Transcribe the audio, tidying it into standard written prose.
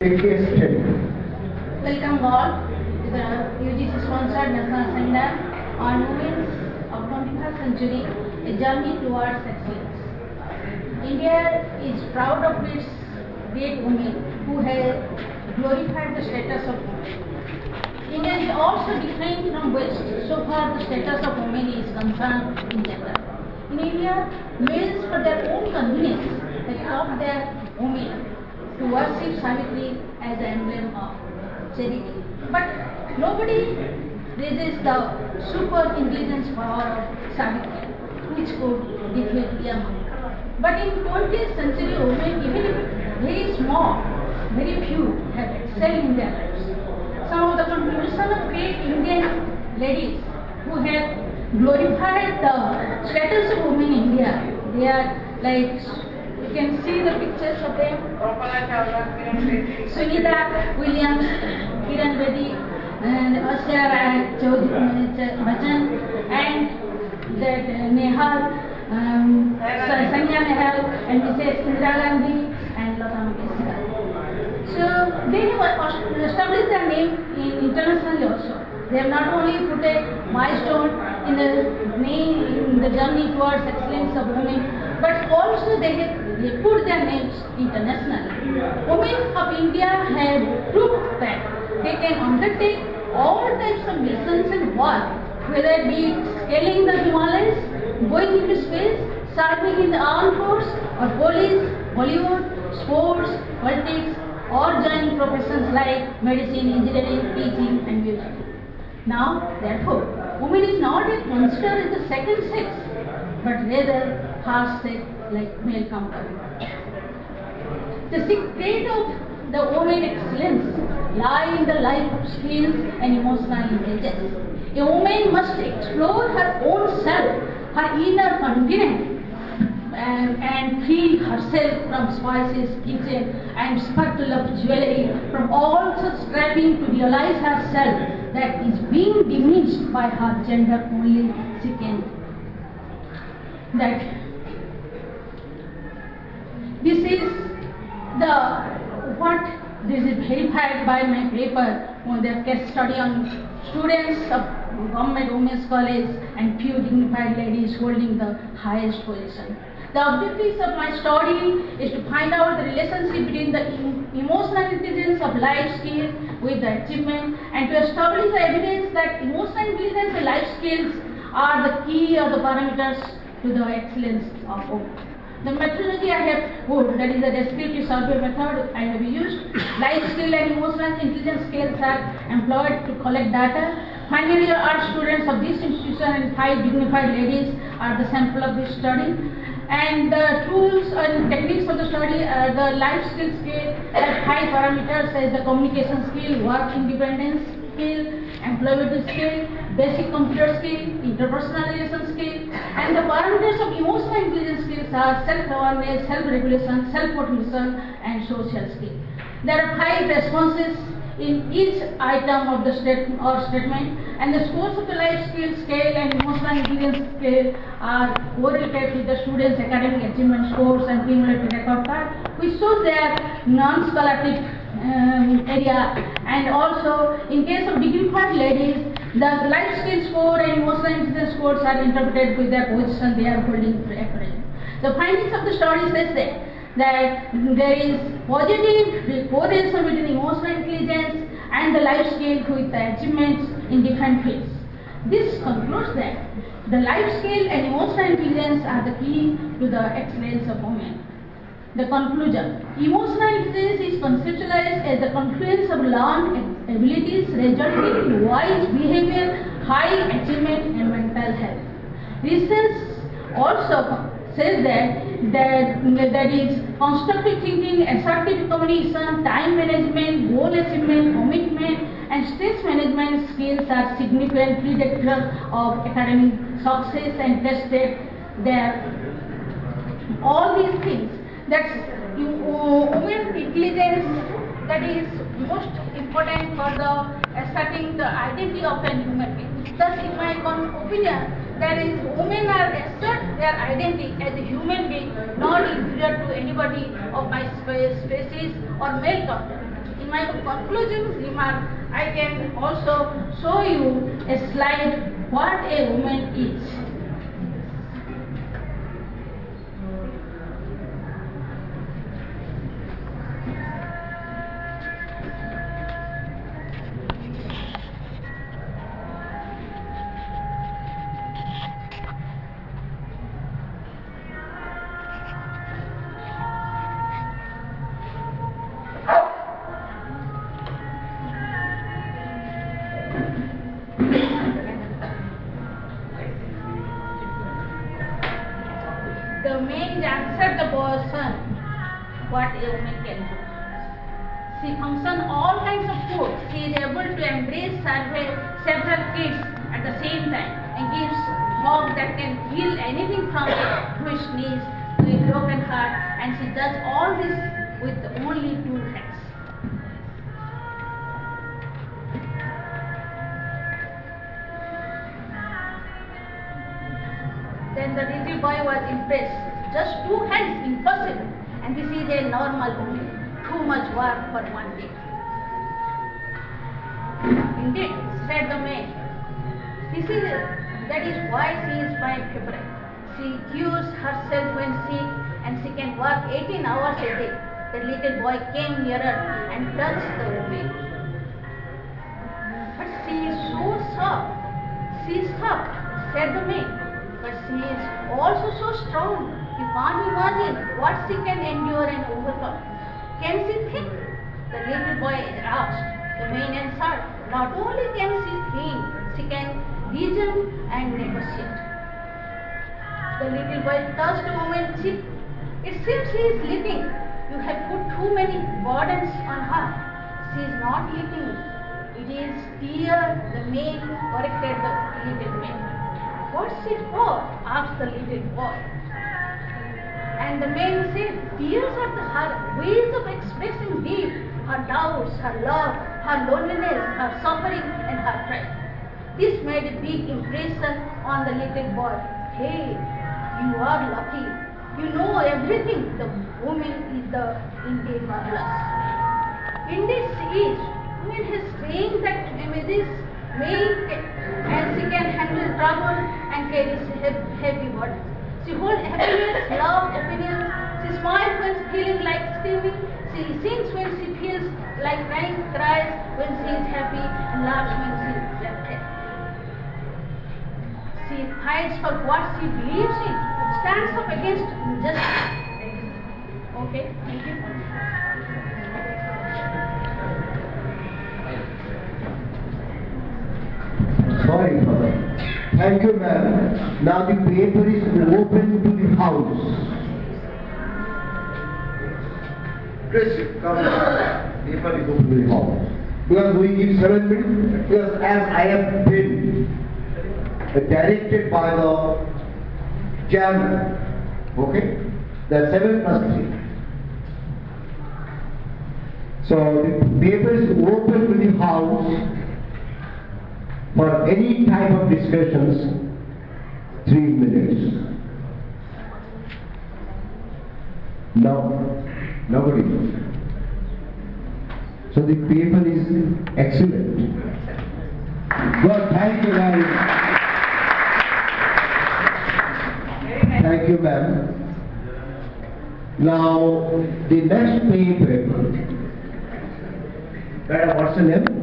Welcome all to the UGC sponsored national seminar on women of 21st century, a journey towards excellence. India is proud of its great women who have glorified the status of women. India is also different from West so far the status of women is concerned in gender. In India, males for their own convenience have taught their women to worship Savitri as an emblem of charity. But nobody raises the super intelligence power of Savitri, which could defeat Yama. But in 20th century, women, even if very small, very few, have excelled in their lives. Some of the contribution of great Indian ladies who have glorified the status of women in India, they are like, you can see the pictures of them. Sunita Williams, Kiran Bedi, and Asya Rai Bachchan, and that Nehal, Sanya Nehal, and Mrs. Indira Gandhi, and Lata Mangeshkar. So they have established their name internationally also. They have not only put a milestone in the journey towards excellence of women, but also they put their names internationally. Women of India have proved that they can undertake all types of missions and work, whether it be scaling the Himalayas, going into space, serving in the armed force, or police, Bollywood, sports, politics, or joining professions like medicine, engineering, teaching, and music. Now, therefore, women is not considered as the second sex, but rather first sex like male counterpart. The secret of the woman excellence lie in the life of skills and emotional intelligence. A woman must explore her own self, her inner continent, and free herself from spices, kitchen, and sparkle of jewelry, from all such striving to realize herself that is being diminished by her gender only. She can that this is this is verified by my paper on the case study on students of Government Women's College and few dignified ladies holding the highest position. The objectives of my study is to find out the relationship between the emotional intelligence of life skills with the achievement, and to establish the evidence that emotional intelligence and life skills are the key or the parameters to the excellence of women. The methodology I have put, that is the descriptive survey method I have used. Life skill and emotional intelligence scales are employed to collect data. Final year art students of this institution and 5 dignified ladies are the sample of this study. And the tools and techniques of the study, the life skill scale has 5 parameters as the communication skill, work independence skill, employability skill, basic computer skill, interpersonal relation skill, and the parameters of emotional intelligence skills are self-awareness, self-regulation, self-motivation, and social skill. There are 5 responses in each item of the statement, and the scores of the life skill scale and emotional intelligence scale are correlated with the students' academic achievement scores and cumulative record card, which shows their non-scholastic area. And also, in case of dignified ladies, the life skill score and emotional intelligence scores are interpreted with their position they are holding accurately. The findings of the study says that there is positive correlation between emotional intelligence and the life skill with the achievements in different fields. This concludes that the life skill and emotional intelligence are the key to the excellence of women. The conclusion: emotional intelligence is conceptualized as the confluence of learned abilities resulting in wise behavior, high achievement, and mental health. Research also says that is constructive thinking, assertive communication, time management, goal achievement, commitment, and stress management skills are significant predictors of academic success and tested there. All these things, that's women intelligence, that is most important for the asserting the identity of a human being. Thus, in my opinion, that is, women are assert their identity as a human being, not inferior to anybody of my species or male counterpart. in my conclusion remark, I can also show you a slide what a woman is. The man answered the boy's son, what a woman can do. She functions all kinds of food. She is able to embrace several kids at the same time and gives hug that can heal anything from a bruised knees to a broken heart, and she does all this with only 2 hands. Then the little boy was impressed. Just 2 hands, impossible. And this is a normal woman. Too much work for one day. Indeed, said the man. That is why she is my favorite. She cures herself when sick, and she can work 18 hours a day. The little boy came nearer and touched the woman. But she is so soft. She is soft, said the man. But she is also so strong. You can't imagine what she can endure and overcome. Can she think? The little boy asked. The man answered, not only can she think, she can reason and negotiate. The little boy touched the woman's cheek. It seems she is sleeping. You have put too many burdens on her. She is not sleeping. It is tear, the man corrected the little man. What's it for? Asked the little boy. And the man said, tears are her ways of expressing deep, her doubts, her love, her loneliness, her suffering, and her pride. This made a big impression on the little boy. Hey, you are lucky. You know everything. The woman is indeed marvelous. Indeed she is. Woman has strength that amazes me, and she can handle trouble and carries heavy burdens. She holds happiness, love, opinions. She smiles when feeling like screaming. She sings when she feels like crying, cries when she is happy, and laughs when she is sad. She fights for what she believes in, stands up against injustice. Okay, thank you. Sorry for that. Thank you, ma'am. Now the paper is open to the house. Chris, come. Paper is open to the house. Because we give 7 minutes. Because as I have been directed by the chairman, okay, the 7 plus 3. So the paper is open to the house for any type of discussions. 3 minutes. No, nobody knows. So the paper is excellent. Good, thank you guys. Thank you, ma'am. Now the next paper. Madam, what's the name?